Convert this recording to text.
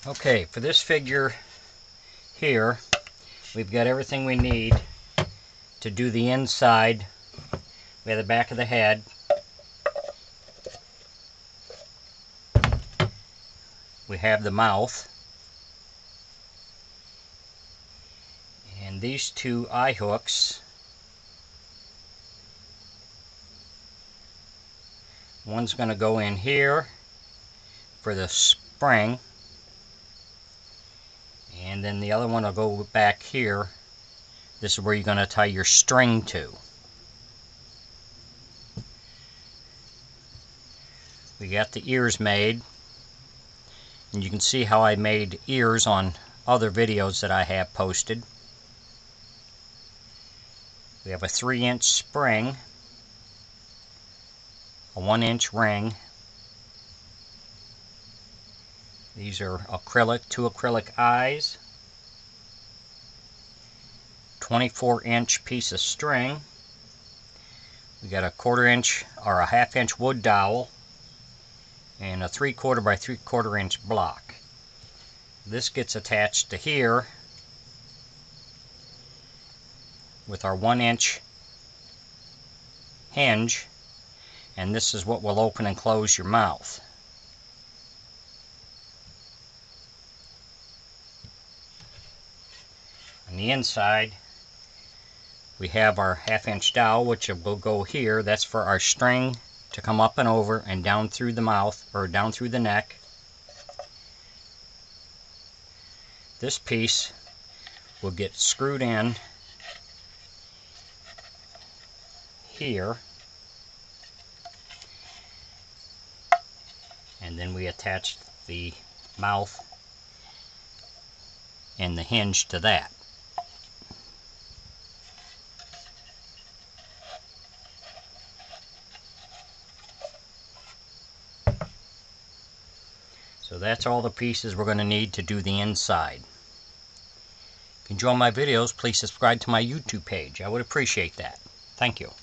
Okay, for this figure here, we've got everything we need to do the inside. We have the back of the head. We have the mouth. And these two eye hooks. One's going to go in here for the spring. And then the other one will go back here. This is where you're going to tie your string to. We got the ears made. And you can see how I made ears on other videos that I have posted. We have a 3-inch spring, a 1-inch ring. These are acrylic, 2 acrylic eyes, 24-inch piece of string. We got a 1/4 inch or a 1/2 inch wood dowel and a 3/4 by 3/4 inch block. This gets attached to here with our 1-inch hinge, and this is what will open and close your mouth. On the inside we have our 1/2 inch dowel, which will go here. That's for our string to come up and over and down through the mouth, or down through the neck. This piece will get screwed in here, and then we attach the mouth and the hinge to that. So that's all the pieces we're going to need to do the inside. If you enjoy my videos, please subscribe to my YouTube page. I would appreciate that. Thank you.